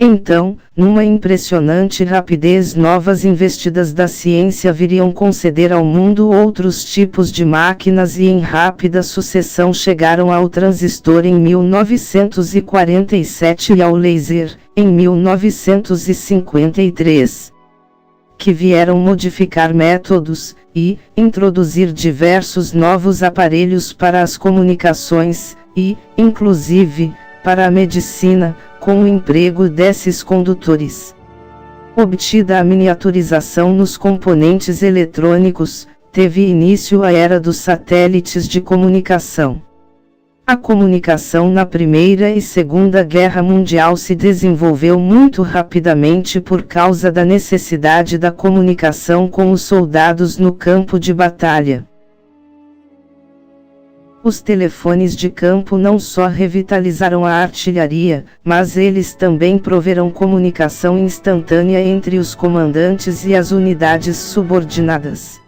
Então, numa impressionante rapidez, novas investidas da ciência viriam conceder ao mundo outros tipos de máquinas e em rápida sucessão chegaram ao transistor em 1947 e ao laser, em 1953. Que vieram modificar métodos, e introduzir diversos novos aparelhos para as comunicações, e, inclusive, para a medicina, com o emprego desses condutores. Obtida a miniaturização nos componentes eletrônicos, teve início a era dos satélites de comunicação. A comunicação na Primeira e Segunda Guerra Mundial se desenvolveu muito rapidamente por causa da necessidade da comunicação com os soldados no campo de batalha. Os telefones de campo não só revitalizaram a artilharia, mas eles também proveram comunicação instantânea entre os comandantes e as unidades subordinadas.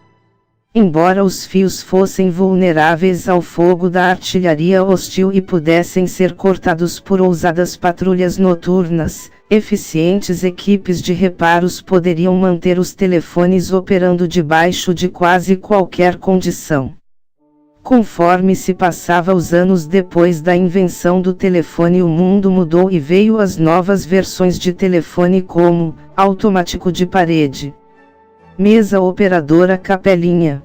Embora os fios fossem vulneráveis ao fogo da artilharia hostil e pudessem ser cortados por ousadas patrulhas noturnas, eficientes equipes de reparos poderiam manter os telefones operando debaixo de quase qualquer condição. Conforme se passava os anos depois da invenção do telefone, o mundo mudou e veio as novas versões de telefone como automático de parede, mesa operadora capelinha,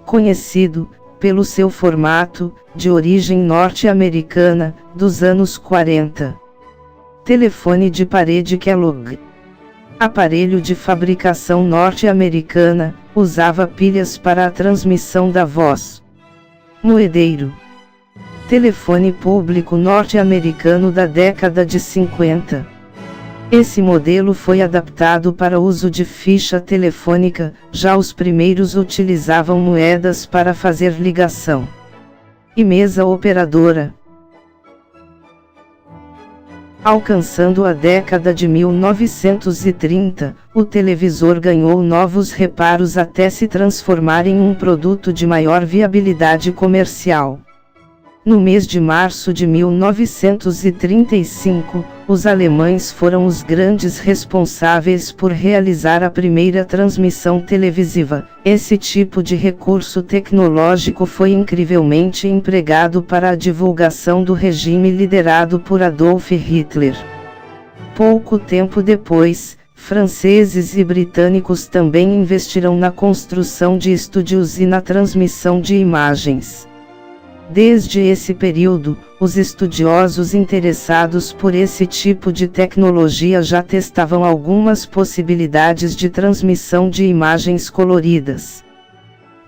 conhecido pelo seu formato de origem norte-americana dos anos 40. Telefone de parede Kellogg, aparelho de fabricação norte-americana, usava pilhas para a transmissão da voz. Moedeiro, telefone público norte-americano da década de 50. Esse modelo foi adaptado para uso de ficha telefônica, já os primeiros utilizavam moedas para fazer ligação. E mesa operadora. Alcançando a década de 1930, o televisor ganhou novos reparos até se transformar em um produto de maior viabilidade comercial. No mês de março de 1935, os alemães foram os grandes responsáveis por realizar a primeira transmissão televisiva. Esse tipo de recurso tecnológico foi incrivelmente empregado para a divulgação do regime liderado por Adolf Hitler. Pouco tempo depois, franceses e britânicos também investiram na construção de estúdios e na transmissão de imagens. Desde esse período, os estudiosos interessados por esse tipo de tecnologia já testavam algumas possibilidades de transmissão de imagens coloridas.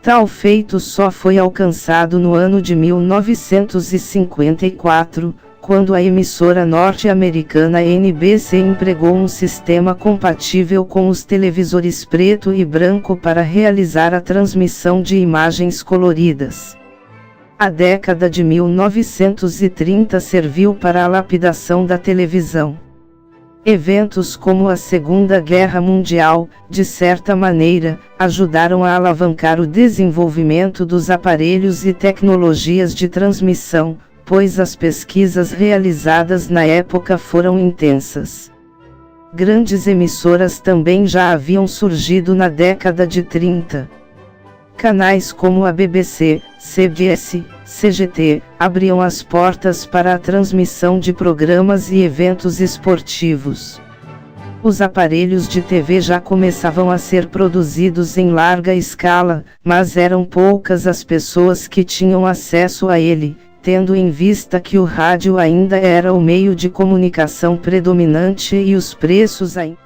Tal feito só foi alcançado no ano de 1954, quando a emissora norte-americana NBC empregou um sistema compatível com os televisores preto e branco para realizar a transmissão de imagens coloridas. A década de 1930 serviu para a lapidação da televisão. Eventos como a Segunda Guerra Mundial, de certa maneira, ajudaram a alavancar o desenvolvimento dos aparelhos e tecnologias de transmissão, pois as pesquisas realizadas na época foram intensas. Grandes emissoras também já haviam surgido na década de 30. Canais como a BBC, CBS, CGT, abriam as portas para a transmissão de programas e eventos esportivos. Os aparelhos de TV já começavam a ser produzidos em larga escala, mas eram poucas as pessoas que tinham acesso a ele, tendo em vista que o rádio ainda era o meio de comunicação predominante e os preços ainda.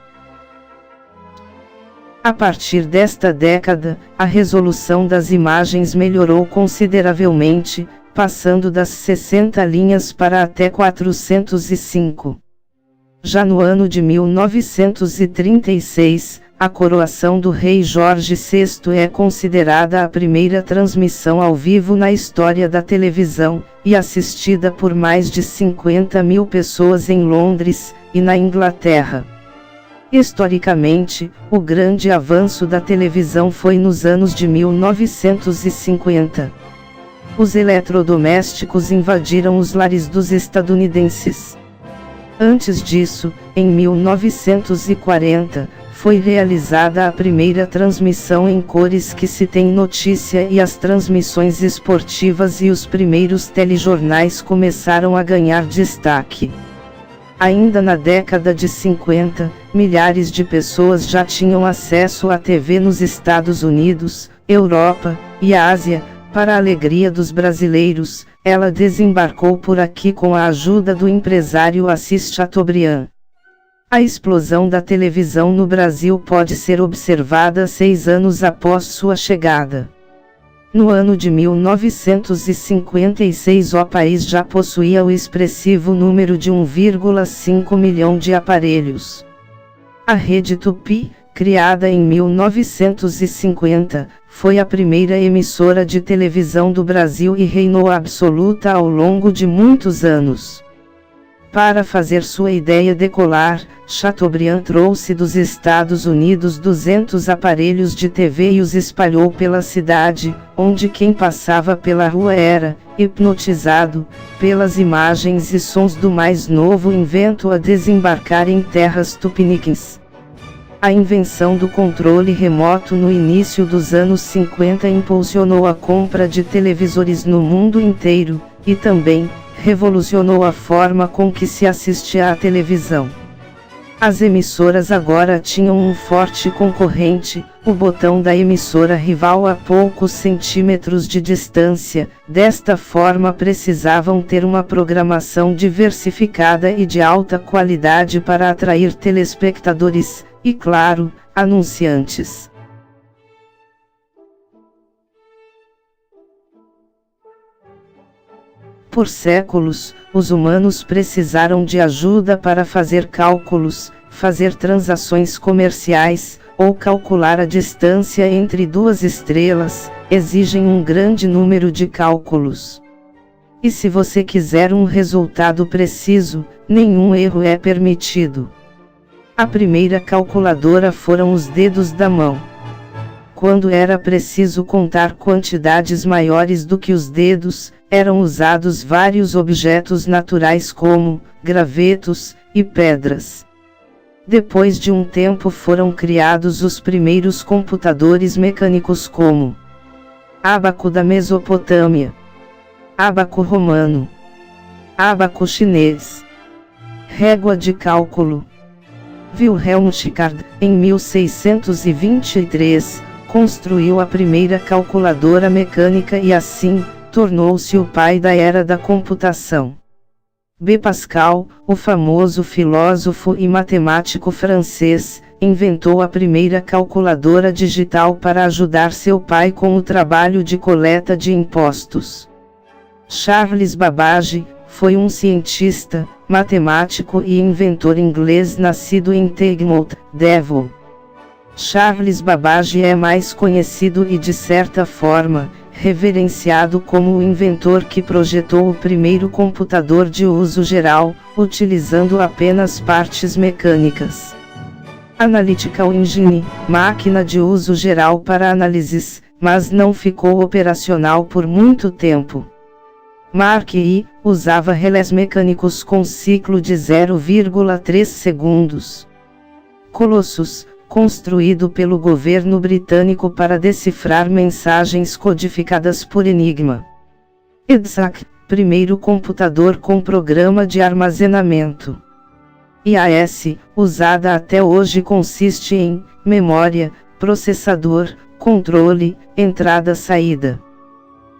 A partir desta década, a resolução das imagens melhorou consideravelmente, passando das 60 linhas para até 405. Já no ano de 1936, a coroação do rei Jorge VI é considerada a primeira transmissão ao vivo na história da televisão, e assistida por mais de 50 mil pessoas em Londres e na Inglaterra. Historicamente, o grande avanço da televisão foi nos anos de 1950. Os eletrodomésticos invadiram os lares dos estadunidenses. Antes disso, em 1940, foi realizada a primeira transmissão em cores que se tem notícia e as transmissões esportivas e os primeiros telejornais começaram a ganhar destaque. Ainda na década de 50, milhares de pessoas já tinham acesso à TV nos Estados Unidos, Europa e Ásia. Para a alegria dos brasileiros, ela desembarcou por aqui com a ajuda do empresário Assis Chateaubriand. A explosão da televisão no Brasil pode ser observada 6 anos após sua chegada. No ano de 1956 o país já possuía o expressivo número de 1,5 milhão de aparelhos. A Rede Tupi, criada em 1950, foi a primeira emissora de televisão do Brasil e reinou absoluta ao longo de muitos anos. Para fazer sua ideia decolar, Chateaubriand trouxe dos Estados Unidos 200 aparelhos de TV e os espalhou pela cidade, onde quem passava pela rua era hipnotizado pelas imagens e sons do mais novo invento a desembarcar em terras tupiniquins. A invenção do controle remoto no início dos anos 50 impulsionou a compra de televisores no mundo inteiro, e também revolucionou a forma com que se assistia à televisão. As emissoras agora tinham um forte concorrente, o botão da emissora rival a poucos centímetros de distância. Desta forma precisavam ter uma programação diversificada e de alta qualidade para atrair telespectadores, e claro, anunciantes. Por séculos, os humanos precisaram de ajuda para fazer cálculos, fazer transações comerciais, ou calcular a distância entre duas estrelas, exigem um grande número de cálculos. E se você quiser um resultado preciso, nenhum erro é permitido. A primeira calculadora foram os dedos da mão. Quando era preciso contar quantidades maiores do que os dedos, eram usados vários objetos naturais como gravetos e pedras. Depois de um tempo foram criados os primeiros computadores mecânicos como ábaco da Mesopotâmia, ábaco romano, ábaco chinês, régua de cálculo. Wilhelm Schickard, em 1623, construiu a primeira calculadora mecânica e assim, tornou-se o pai da era da computação. B. Pascal, o famoso filósofo e matemático francês, inventou a primeira calculadora digital para ajudar seu pai com o trabalho de coleta de impostos. Charles Babbage, foi um cientista, matemático e inventor inglês nascido em Teignmouth, Devon. Charles Babbage é mais conhecido e de certa forma, reverenciado como o inventor que projetou o primeiro computador de uso geral, utilizando apenas partes mecânicas. Analytical Engine, máquina de uso geral para análises, mas não ficou operacional por muito tempo. Mark I usava relés mecânicos com ciclo de 0,3 segundos. Colossus, construído pelo governo britânico para decifrar mensagens codificadas por enigma. EDSAC, primeiro computador com programa de armazenamento. IAS, usada até hoje, consiste em memória, processador, controle, entrada-saída.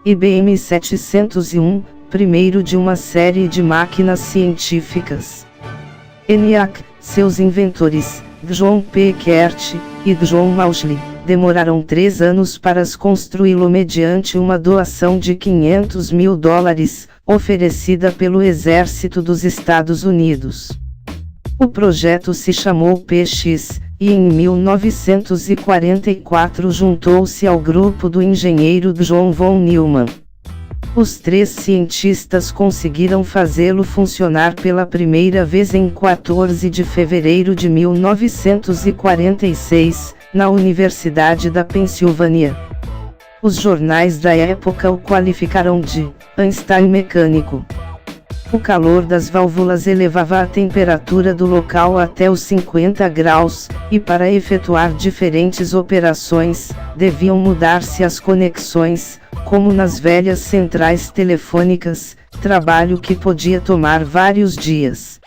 IBM 701, primeiro de uma série de máquinas científicas. ENIAC, seus inventores, John P. Kert e John Mauchly, demoraram 3 anos para construí-lo mediante uma doação de $500 mil, oferecida pelo Exército dos Estados Unidos. O projeto se chamou PX, e em 1944 juntou-se ao grupo do engenheiro John von Neumann. Os 3 cientistas conseguiram fazê-lo funcionar pela primeira vez em 14 de fevereiro de 1946, na Universidade da Pensilvânia. Os jornais da época o qualificaram de Einstein mecânico. O calor das válvulas elevava a temperatura do local até os 50 graus, e para efetuar diferentes operações, deviam mudar-se as conexões, como nas velhas centrais telefônicas, trabalho que podia tomar vários dias.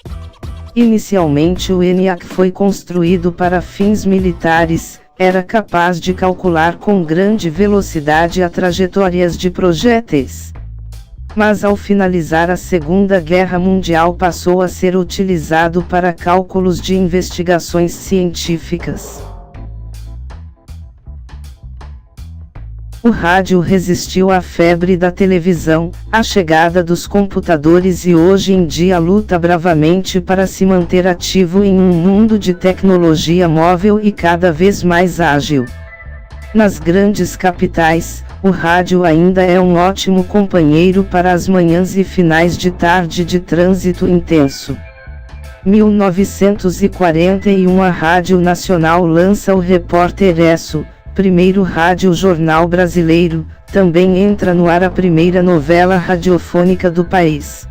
Inicialmente o ENIAC foi construído para fins militares, era capaz de calcular com grande velocidade as trajetórias de projéteis. Mas ao finalizar a Segunda Guerra Mundial passou a ser utilizado para cálculos de investigações científicas. O rádio resistiu à febre da televisão, à chegada dos computadores e hoje em dia luta bravamente para se manter ativo em um mundo de tecnologia móvel e cada vez mais ágil. Nas grandes capitais, o rádio ainda é um ótimo companheiro para as manhãs e finais de tarde de trânsito intenso. 1941 a Rádio Nacional lança o Repórter Esso, primeiro rádio jornal brasileiro, também entra no ar a primeira novela radiofônica do país.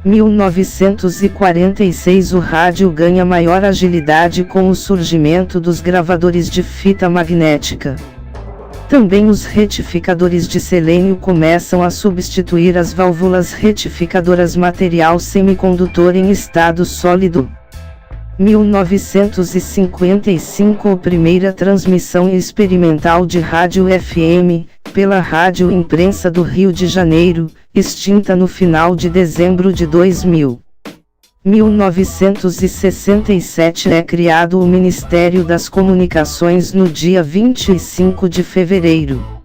1946 o rádio ganha maior agilidade com o surgimento dos gravadores de fita magnética. Também os retificadores de selênio começam a substituir as válvulas retificadoras material semicondutor em estado sólido. 1955 a primeira transmissão experimental de rádio FM, pela Rádio Imprensa do Rio de Janeiro, extinta no final de dezembro de 2000. 1967 é criado o Ministério das Comunicações no dia 25 de fevereiro.